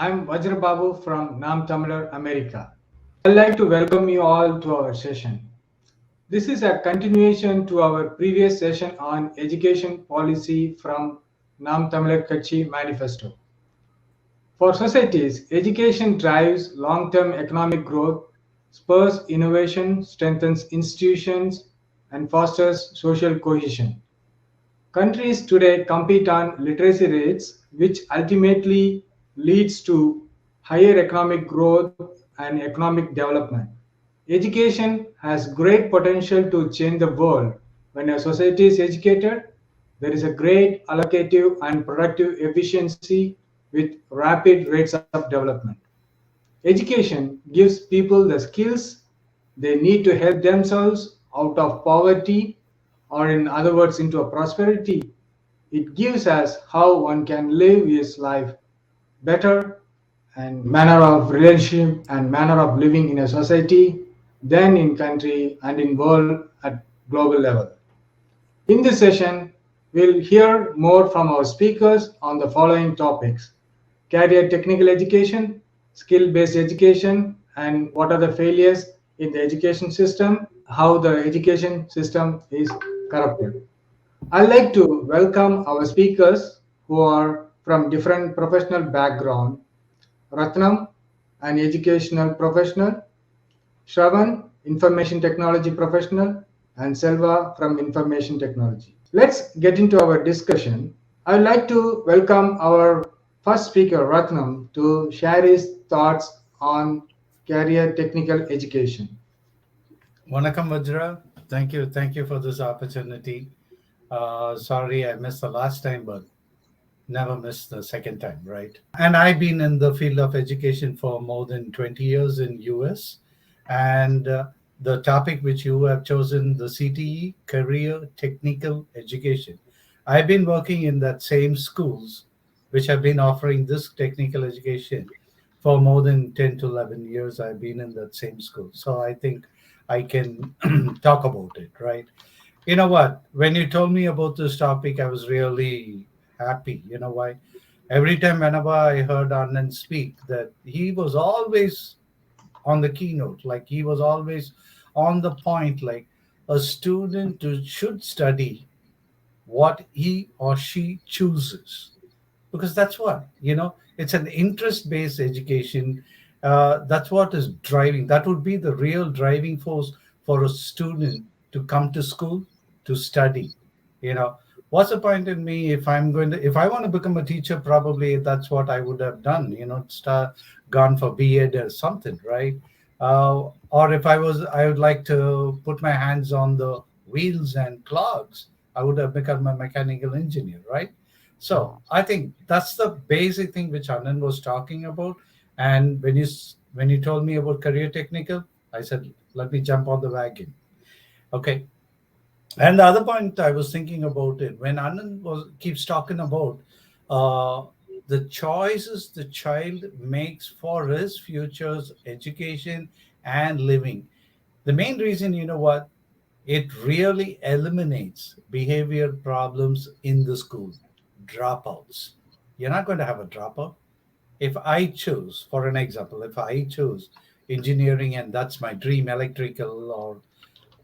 I'm Vajra Babu from Nam Tamil, America. I'd like to welcome you all to our session. This is a continuation to our previous session on education policy from Nam Tamil Kachi Manifesto. For societies, education drives long-term economic growth, spurs innovation, strengthens institutions, and fosters social cohesion. Countries today compete on literacy rates, which ultimately leads to higher economic growth and economic development. Education has great potential to change the world. When a society is educated, there is a great allocative and productive efficiency with rapid rates of development. Education gives people the skills they need to help themselves out of poverty, or in other words, into a prosperity. It gives us how one can live his life better and manner of relationship and manner of living in a society than in country and in world at global level. In this session, we'll hear more from our speakers on the following topics: career technical education, skill based education, and what are the failures in the education system, how the education system is corrupted. I'd like to welcome our speakers who are from different professional background. Ratnam, an educational professional, Shravan, information technology professional, and Selva from information technology. Let's get into our discussion. I'd like to welcome our first speaker, Ratnam, to share his thoughts on career technical education. Vanakkam Vajra. Thank you for this opportunity. Sorry I missed the last time, but never missed the second time, right? And I've been in the field of education for more than 20 years in US. And the topic which you have chosen, the CTE, Career Technical Education. I've been working in that same schools which have been offering this technical education for more than 10 to 11 years. I've been in that same school. So I think I can talk about it, right? You know what? When you told me about this topic, I was really happy. You know why? Every time, whenever I heard Anand speak, that he was always on the keynote, like he was always on the point, like a student should study what he or she chooses, because that's what, it's an interest based education. That's what is driving, that would be the real driving force for a student to come to school to study. you know what's the point in me if I want to become a teacher, probably that's what I would have done, start gone for B.Ed or something, right? Or if I would like to put my hands on the wheels and clogs, I would have become a mechanical engineer, right? So I think that's the basic thing which Anand was talking about. And when you told me about career technical, I said, let me jump on the wagon. Okay. And the other point I was thinking about it, when Anand keeps talking about uh, the choices the child makes for his future's education and living. The main reason, you know what, it really eliminates behavior problems in the school, dropouts. You're not going to have a dropout. If I choose, for an example, if I choose engineering and that's my dream, electrical or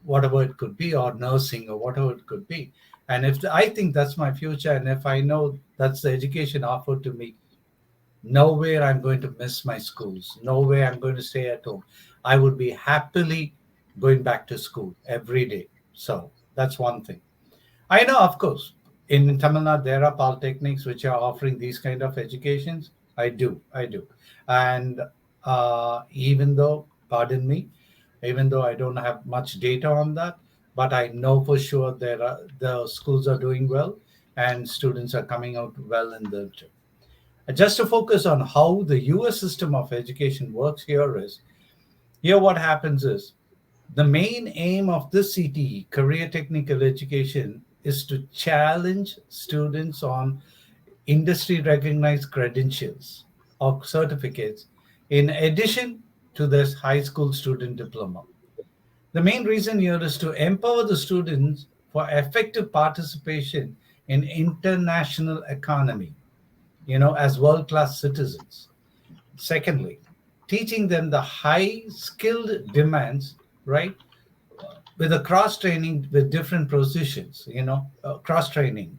whatever it could be, or nursing or whatever it could be, and if I think that's my future, and if I know that's the education offered to me, nowhere I'm going to miss my schools, nowhere I'm going to stay at home. I would be happily going back to school every day. So that's one thing. I know, of course, in Tamil Nadu there are polytechnics which are offering these kind of educations. I do, and even though, pardon me, even though I don't have much data on that, but I know for sure the schools are doing well and students are coming out well in the term. Just to focus on how the US system of education works here is, here what happens is, the main aim of this CTE, Career Technical Education, is to challenge students on industry recognized credentials or certificates in addition to this high school student diploma. The main reason here is to empower the students for effective participation in international economy, as world-class citizens. Secondly, teaching them the high skilled demands, right? With a cross training with different positions, cross training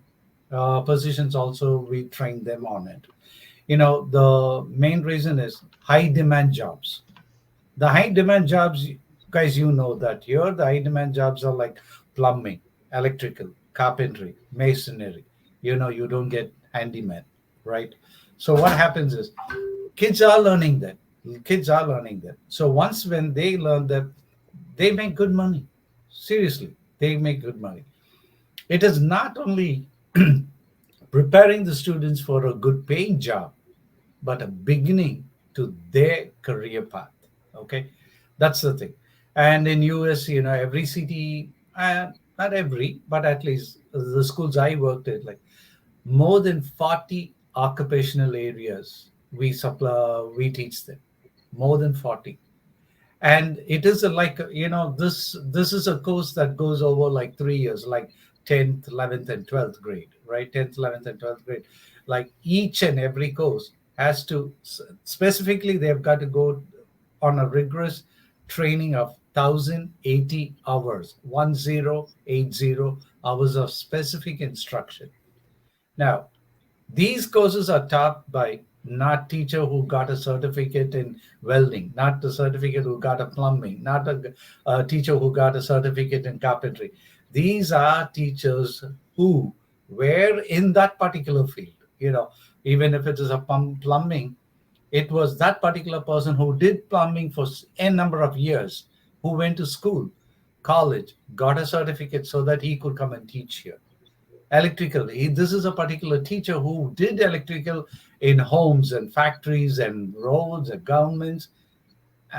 positions also we train them on it. The main reason is high demand jobs. The high demand jobs, guys, that here the high demand jobs are like plumbing, electrical, carpentry, masonry. You don't get handyman, right? So what happens is kids are learning that. Kids are learning that. So once when they learn that, they make good money. Seriously, they make good money. It is not only preparing the students for a good paying job, but a beginning to their career path. Okay, that's the thing. And in US, every city, not every, but at least the schools I worked at, like more than 40 occupational areas we teach them. More than 40. And it is this is a course that goes over like 3 years, like 10th, 11th, and 12th grade, right? 10th, 11th, and 12th grade. Like each and every course has to specifically, they've got to go on a rigorous training of 1080 hours, 1080 hours of specific instruction. Now, these courses are taught by not teacher who got a certificate in welding, not the certificate who got a plumbing, not a teacher who got a certificate in carpentry. These are teachers who were in that particular field. Even if it is a plumbing, it was that particular person who did plumbing for a number of years, who went to school, college, got a certificate so that he could come and teach here. Electrical, this is a particular teacher who did electrical in homes and factories and roads and governments,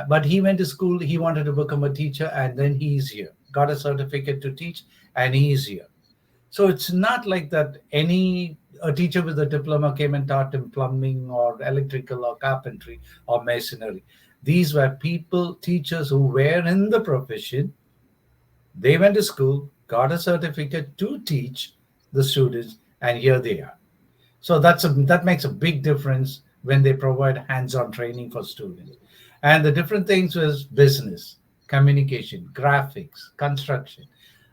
but he went to school, he wanted to become a teacher, and then he's here, got a certificate to teach, and he's here. So it's not like that any a teacher with a diploma came and taught him plumbing or electrical or carpentry or masonry. These were people, teachers who were in the profession. They went to school, got a certificate to teach the students, and here they are. So that makes a big difference when they provide hands-on training for students. And the different things was business, communication, graphics, construction,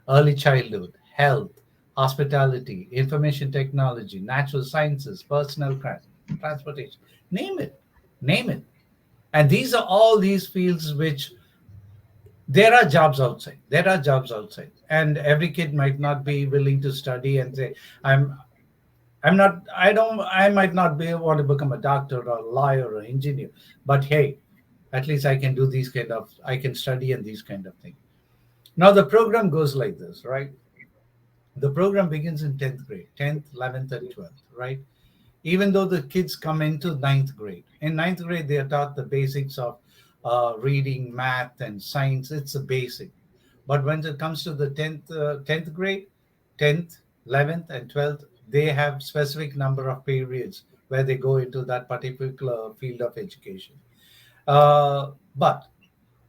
early childhood, health, hospitality, information technology, natural sciences, transportation. Name it. Name it. And these are all these fields which there are jobs outside. There are jobs outside. And every kid might not be willing to study and say, I'm not, I might not be want to become a doctor or a lawyer or engineer, but hey, at least I can study and these kind of things. Now the program goes like this, right? The program begins in 10th grade, 10th, 11th, and 12th, right? Even though the kids come into ninth grade. In ninth grade, they are taught the basics of reading, math, and science. It's a basic. But when it comes to the 10th grade, 10th, 11th, and 12th, they have specific number of periods where they go into that particular field of education. But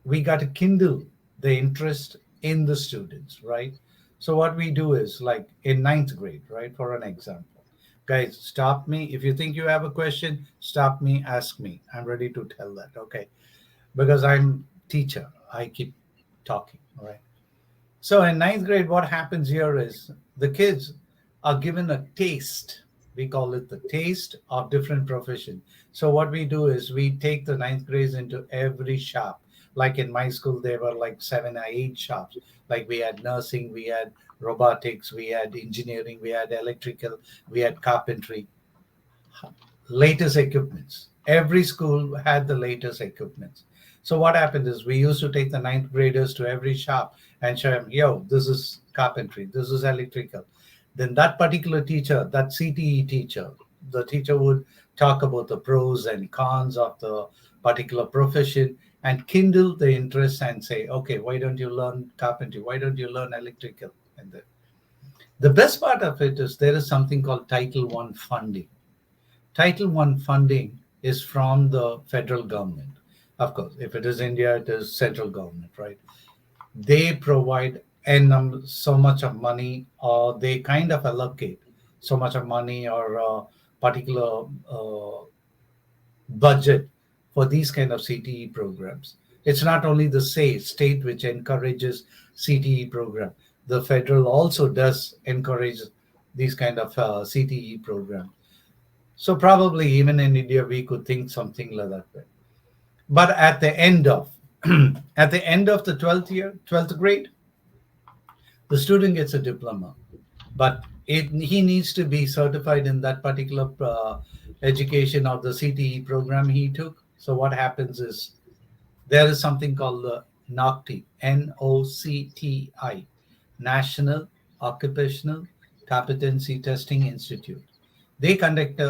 we got to kindle the interest in the students, right? So what we do is like in ninth grade, right? For an example, guys, stop me if you think you have a question. Stop me, ask me. I'm ready to tell that. Okay, because I'm teacher. I keep talking. All right. So in ninth grade, what happens here is the kids are given a taste. We call it the taste of different profession. So what we do is we take the ninth grades into every shop. Like in my school, there were like 7 or 8 shops. Like we had nursing, we had robotics, we had engineering, we had electrical, we had carpentry, latest equipments. Every school had the latest equipments. So what happened is we used to take the ninth graders to every shop and show them, yo, this is carpentry, this is electrical. Then that particular teacher, that CTE teacher, the teacher would talk about the pros and cons of the particular profession and kindle the interest and say, okay, why don't you learn carpentry? Why don't you learn electrical? And the best part of it is there is something called Title One funding. Title One funding is from the federal government. Of course, if it is India, it is central government, right? They provide so much of money, or they kind of allocate so much of money or a particular budget for these kind of CTE programs. It's not only the state which encourages CTE program. The federal also does encourage these kind of CTE program. So probably even in India we could think something like that way. But at the end of at the end of the 12th grade, the student gets a diploma, but he needs to be certified in that particular education or the CTE program he took. So what happens is there is something called the NOCTI, NOCTI, National Occupational Competency Testing Institute. They conduct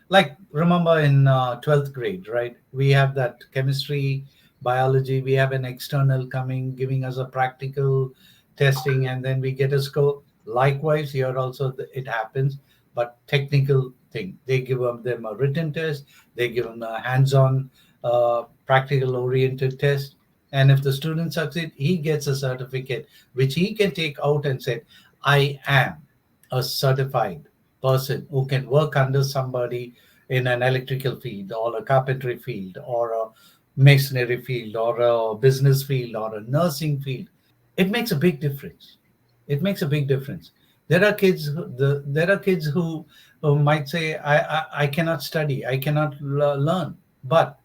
like remember in 12th grade, right? We have that chemistry, biology. We have an external coming, giving us a practical testing, and then we get a score. Likewise, here also it happens, but technical thing. They give them a written test. They give them a hands-on, practical oriented test, and if the student succeed, he gets a certificate which he can take out and say, I am a certified person who can work under somebody in an electrical field or a carpentry field or a masonry field or a business field or a nursing field. It makes a big difference. It makes a big difference. There are kids who might say, I cannot study, I cannot learn, but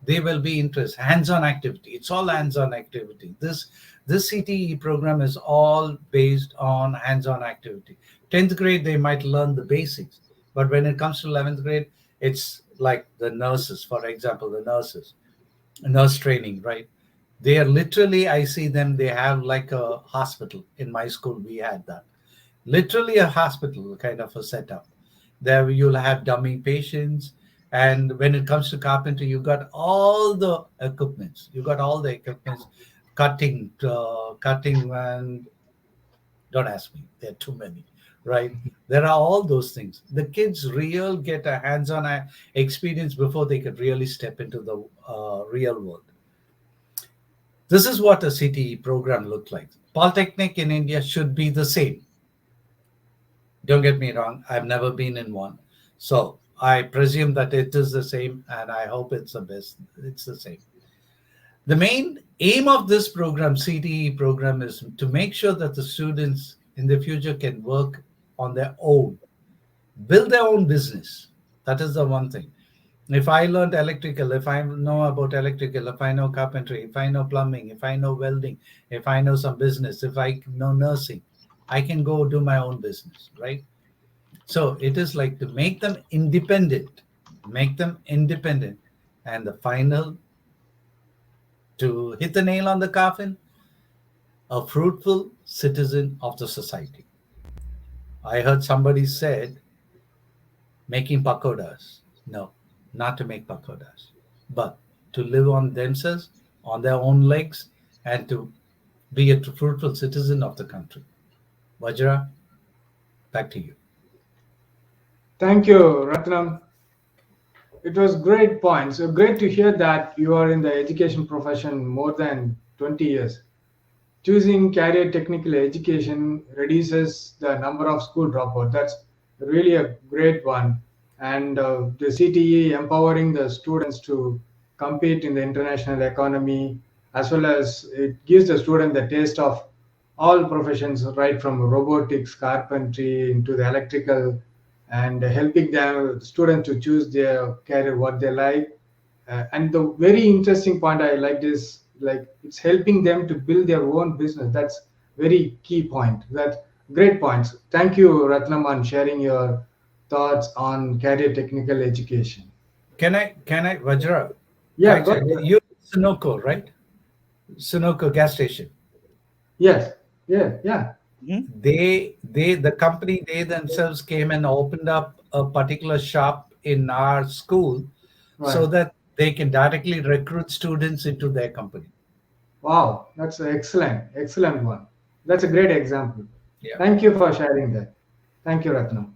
they will be interested. Hands-on activity. It's all hands-on activity. This CTE program is all based on hands-on activity. 10th grade, they might learn the basics. But when it comes to 11th grade, it's like the nurses, for example, the nurses, nurse training, right? They are literally, I see them, they have like a hospital. In my school, we had that. Literally a hospital kind of a setup. There you'll have dummy patients. And when it comes to carpentry, you got all the equipments. You got all the equipments, cutting, and don't ask me. There are too many, right? There are all those things. The kids real get a hands-on experience before they could really step into the real world. This is what a CTE program looked like. Polytechnic in India should be the same. Don't get me wrong, I've never been in one. So I presume that it is the same, and I hope it's the best. It's the same. The main aim of this program, CTE program, is to make sure that the students in the future can work on their own, build their own business. That is the one thing. If I learned electrical, if I know about electrical, if I know carpentry, if I know plumbing, if I know welding, if I know some business, if I know nursing, I can go do my own business, right? So it is like to make them independent. And the final, to hit the nail on the coffin, a fruitful citizen of the society. I heard somebody said making pakodas. No, not to make pakodas, but to live on themselves, on their own legs, and to be a fruitful citizen of the country. Vajra, back to you. Thank you, Ratnam. It was great points. So great to hear that you are in the education profession more than 20 years. Choosing career technical education reduces the number of school dropouts. That's really a great one. And the CTE empowering the students to compete in the international economy, as well as it gives the student the taste of all professions, right from robotics, carpentry, into the electrical, and helping them students to choose their career what they like. And the very interesting point I liked is like it's helping them to build their own business. That's very key point. That great points. Thank you, Ratnam, on sharing your thoughts on career technical education. Vajra? Yeah, go Actually, ahead. you Sunoco, right? Sunoco gas station. Yes. Yeah. Yeah. The company, they themselves came and opened up a particular shop in our school so Right. that they can directly recruit students into their company. Wow. That's an excellent. Excellent one. That's a great example. Yeah. Thank you for sharing that. Thank you, Ratnam.